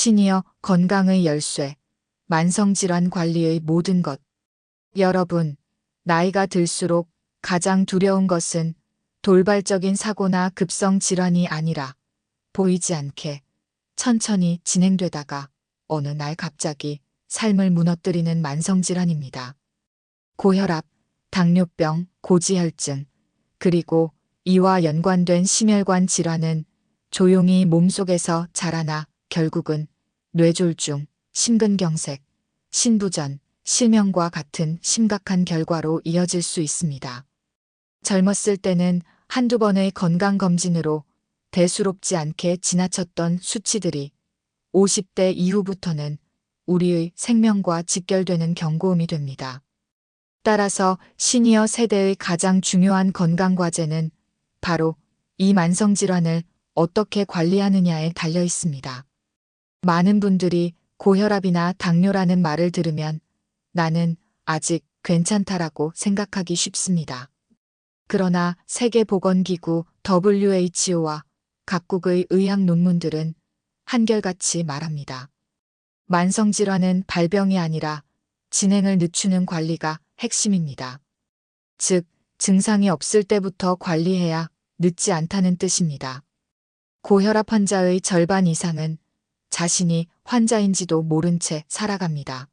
시니어 건강의 열쇠, 만성질환 관리의 모든 것. 여러분, 나이가 들수록 가장 두려운 것은 돌발적인 사고나 급성 질환이 아니라 보이지 않게 천천히 진행되다가 어느 날 갑자기 삶을 무너뜨리는 만성질환입니다. 고혈압, 당뇨병, 고지혈증, 그리고 이와 연관된 심혈관 질환은 조용히 몸속에서 자라나 결국은 뇌졸중, 심근경색, 신부전, 실명과 같은 심각한 결과로 이어질 수 있습니다. 젊었을 때는 한두 번의 건강검진으로 대수롭지 않게 지나쳤던 수치들이 50대 이후부터는 우리의 생명과 직결되는 경고음이 됩니다. 따라서 시니어 세대의 가장 중요한 건강과제는 바로 이 만성질환을 어떻게 관리하느냐에 달려 있습니다. 많은 분들이 고혈압이나 당뇨라는 말을 들으면 나는 아직 괜찮다라고 생각하기 쉽습니다. 그러나 세계보건기구 WHO와 각국의 의학 논문들은 한결같이 말합니다. 만성질환은 발병이 아니라 진행을 늦추는 관리가 핵심입니다. 즉, 증상이 없을 때부터 관리해야 늦지 않다는 뜻입니다. 고혈압 환자의 절반 이상은 자신이 환자인지도 모른 채 살아갑니다.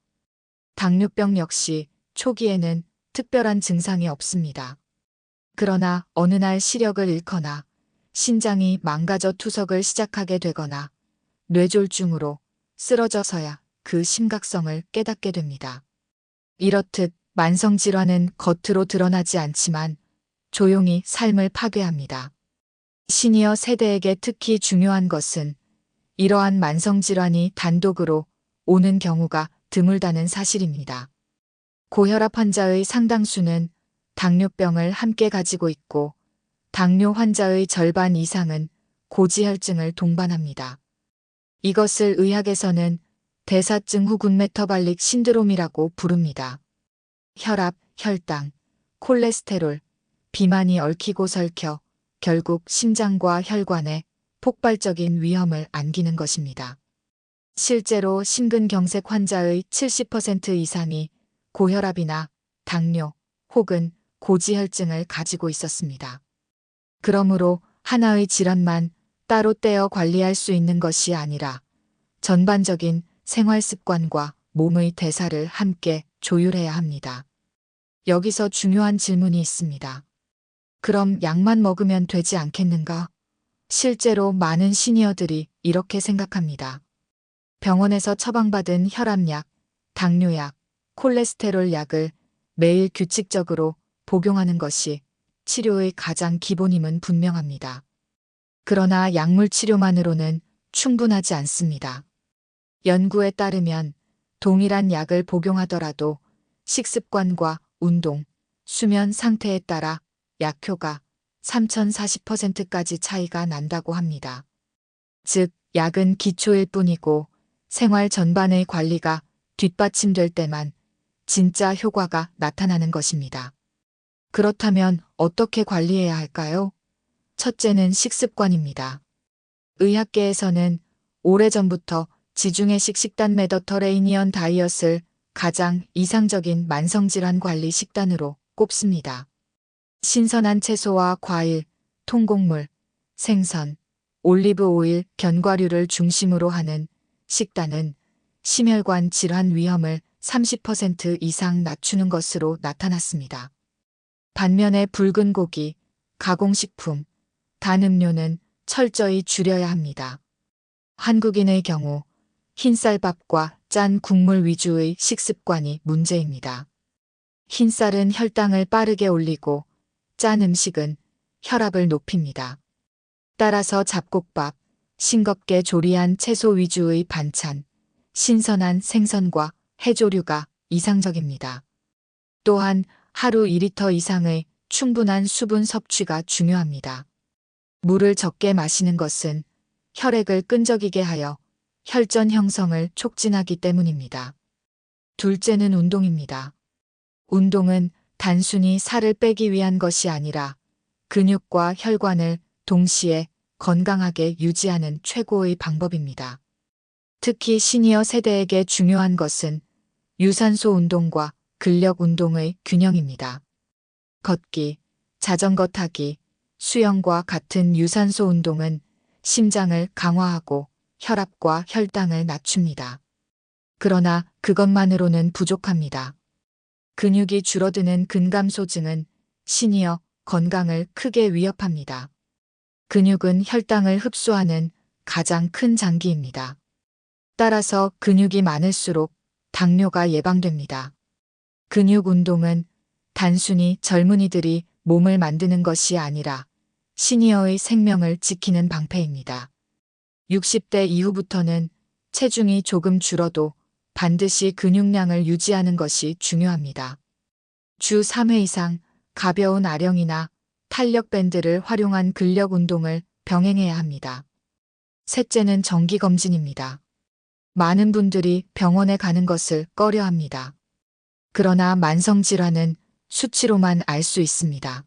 당뇨병 역시 초기에는 특별한 증상이 없습니다. 그러나 어느 날 시력을 잃거나 신장이 망가져 투석을 시작하게 되거나 뇌졸중으로 쓰러져서야 그 심각성을 깨닫게 됩니다. 이렇듯 만성질환은 겉으로 드러나지 않지만 조용히 삶을 파괴합니다. 시니어 세대에게 특히 중요한 것은 이러한 만성질환이 단독으로 오는 경우가 드물다는 사실입니다. 고혈압 환자의 상당수는 당뇨병을 함께 가지고 있고 당뇨 환자의 절반 이상은 고지혈증을 동반합니다. 이것을 의학에서는 대사증 후군 메터발릭 신드롬이라고 부릅니다. 혈압, 혈당, 콜레스테롤, 비만이 얽히고 설켜 결국 심장과 혈관에 폭발적인 위험을 안기는 것입니다. 실제로 심근경색 환자의 70% 이상이 고혈압이나 당뇨 혹은 고지혈증을 가지고 있었습니다. 그러므로 하나의 질환만 따로 떼어 관리할 수 있는 것이 아니라 전반적인 생활 습관과 몸의 대사를 함께 조율해야 합니다. 여기서 중요한 질문이 있습니다. 그럼 약만 먹으면 되지 않겠는가? 실제로 많은 시니어들이 이렇게 생각합니다. 병원에서 처방받은 혈압약, 당뇨약, 콜레스테롤 약을 매일 규칙적으로 복용하는 것이 치료의 가장 기본임은 분명합니다. 그러나 약물 치료만으로는 충분하지 않습니다. 연구에 따르면 동일한 약을 복용하더라도 식습관과 운동, 수면 상태에 따라 약효가 3040%까지 차이가 난다고 합니다. 즉, 약은 기초일 뿐이고 생활 전반의 관리가 뒷받침될 때만 진짜 효과가 나타나는 것입니다. 그렇다면 어떻게 관리해야 할까요? 첫째는 식습관입니다. 의학계에서는 오래전부터 지중해식 식단 메디터레이니언 다이엇을 가장 이상적인 만성질환 관리 식단으로 꼽습니다. 신선한 채소와 과일, 통곡물, 생선, 올리브 오일, 견과류를 중심으로 하는 식단은 심혈관 질환 위험을 30% 이상 낮추는 것으로 나타났습니다. 반면에 붉은 고기, 가공식품, 단 음료는 철저히 줄여야 합니다. 한국인의 경우 흰쌀밥과 짠 국물 위주의 식습관이 문제입니다. 흰쌀은 혈당을 빠르게 올리고 짠 음식은 혈압을 높입니다. 따라서 잡곡밥, 싱겁게 조리한 채소 위주의 반찬, 신선한 생선과 해조류가 이상적입니다. 또한 하루 2리터 이상의 충분한 수분 섭취가 중요합니다. 물을 적게 마시는 것은 혈액을 끈적이게 하여 혈전 형성을 촉진하기 때문입니다. 둘째는 운동입니다. 운동은 단순히 살을 빼기 위한 것이 아니라 근육과 혈관을 동시에 건강하게 유지하는 최고의 방법입니다. 특히 시니어 세대에게 중요한 것은 유산소 운동과 근력 운동의 균형입니다. 걷기, 자전거 타기, 수영과 같은 유산소 운동은 심장을 강화하고 혈압과 혈당을 낮춥니다. 그러나 그것만으로는 부족합니다. 근육이 줄어드는 근감소증은 시니어 건강을 크게 위협합니다. 근육은 혈당을 흡수하는 가장 큰 장기입니다. 따라서 근육이 많을수록 당뇨가 예방됩니다. 근육 운동은 단순히 젊은이들이 몸을 만드는 것이 아니라 시니어의 생명을 지키는 방패입니다. 60대 이후부터는 체중이 조금 줄어도 반드시 근육량을 유지하는 것이 중요합니다. 주 3회 이상 가벼운 아령이나 탄력 밴드를 활용한 근력 운동을 병행해야 합니다. 셋째는 정기검진입니다. 많은 분들이 병원에 가는 것을 꺼려합니다. 그러나 만성질환은 수치로만 알 수 있습니다.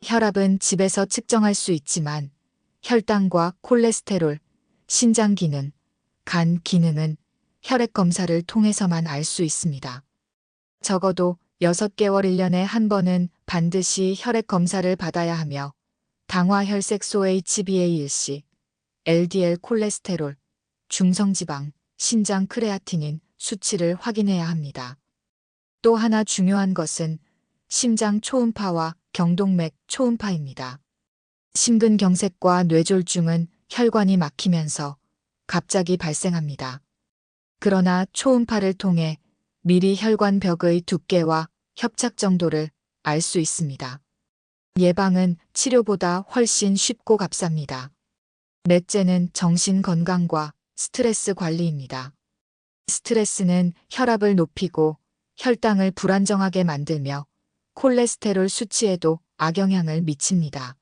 혈압은 집에서 측정할 수 있지만 혈당과 콜레스테롤, 신장 기능, 간 기능은 혈액 검사를 통해서만 알 수 있습니다. 적어도 6개월 1년에 한 번은 반드시 혈액 검사를 받아야 하며 당화혈색소 HbA1c, LDL 콜레스테롤, 중성지방, 신장 크레아티닌 수치를 확인해야 합니다. 또 하나 중요한 것은 심장 초음파와 경동맥 초음파입니다. 심근경색과 뇌졸중은 혈관이 막히면서 갑자기 발생합니다. 그러나 초음파를 통해 미리 혈관벽의 두께와 협착 정도를 알 수 있습니다. 예방은 치료보다 훨씬 쉽고 값쌉니다. 넷째는 정신 건강과 스트레스 관리입니다. 스트레스는 혈압을 높이고 혈당을 불안정하게 만들며 콜레스테롤 수치에도 악영향을 미칩니다.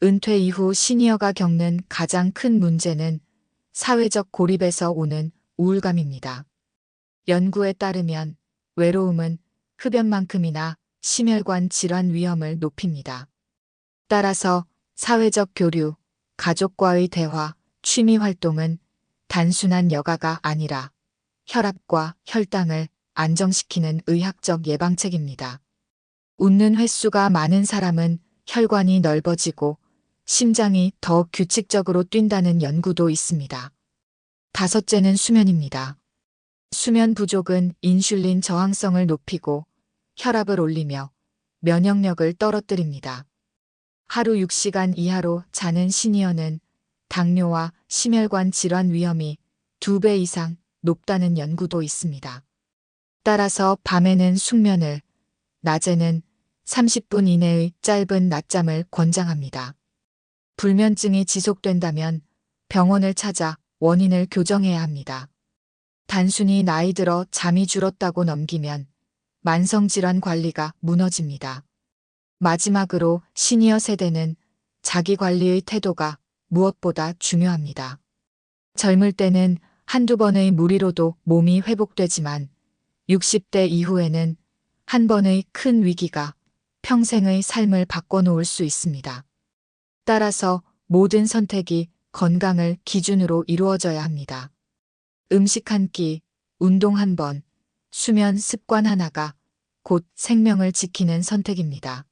은퇴 이후 시니어가 겪는 가장 큰 문제는 사회적 고립에서 오는 우울감입니다. 연구에 따르면 외로움은 흡연만큼이나 심혈관 질환 위험을 높입니다. 따라서 사회적 교류, 가족과의 대화, 취미 활동은 단순한 여가가 아니라 혈압과 혈당을 안정시키는 의학적 예방책입니다. 웃는 횟수가 많은 사람은 혈관이 넓어지고 심장이 더 규칙적으로 뛴다는 연구도 있습니다. 다섯째는 수면입니다. 수면 부족은 인슐린 저항성을 높이고 혈압을 올리며 면역력을 떨어뜨립니다. 하루 6시간 이하로 자는 시니어는 당뇨와 심혈관 질환 위험이 2배 이상 높다는 연구도 있습니다. 따라서 밤에는 숙면을, 낮에는 30분 이내의 짧은 낮잠을 권장합니다. 불면증이 지속된다면 병원을 찾아 원인을 교정해야 합니다. 단순히 나이 들어 잠이 줄었다고 넘기면 만성질환 관리가 무너집니다. 마지막으로 시니어 세대는 자기 관리의 태도가 무엇보다 중요합니다. 젊을 때는 한두 번의 무리로도 몸이 회복되지만 60대 이후에는 한 번의 큰 위기가 평생의 삶을 바꿔놓을 수 있습니다. 따라서 모든 선택이 건강을 기준으로 이루어져야 합니다. 음식 한 끼, 운동 한 번, 수면 습관 하나가 곧 생명을 지키는 선택입니다.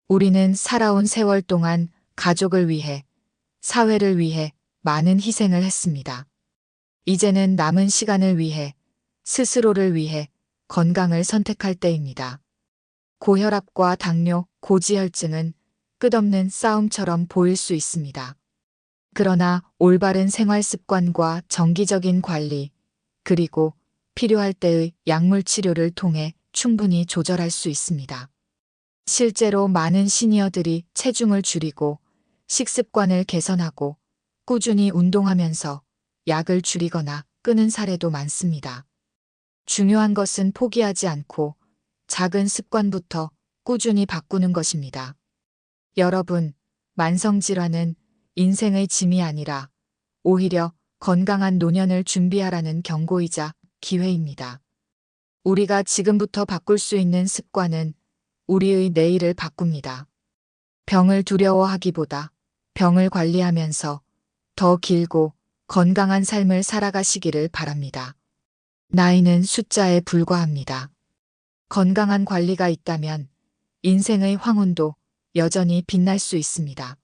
우리는 살아온 세월 동안 가족을 위해, 사회를 위해 많은 희생을 했습니다. 이제는 남은 시간을 위해, 스스로를 위해 건강을 선택할 때입니다. 고혈압과 당뇨, 고지혈증은 끝없는 싸움처럼 보일 수 있습니다. 그러나 올바른 생활 습관과 정기적인 관리, 그리고 필요할 때의 약물 치료를 통해 충분히 조절할 수 있습니다. 실제로 많은 시니어들이 체중을 줄이고 식습관을 개선하고 꾸준히 운동하면서 약을 줄이거나 끊은 사례도 많습니다. 중요한 것은 포기하지 않고 작은 습관부터 꾸준히 바꾸는 것입니다. 여러분, 만성질환은 인생의 짐이 아니라 오히려 건강한 노년을 준비하라는 경고이자 기회입니다. 우리가 지금부터 바꿀 수 있는 습관은 우리의 내일을 바꿉니다. 병을 두려워하기보다 병을 관리하면서 더 길고 건강한 삶을 살아가시기를 바랍니다. 나이는 숫자에 불과합니다. 건강한 관리가 있다면 인생의 황혼도 여전히 빛날 수 있습니다.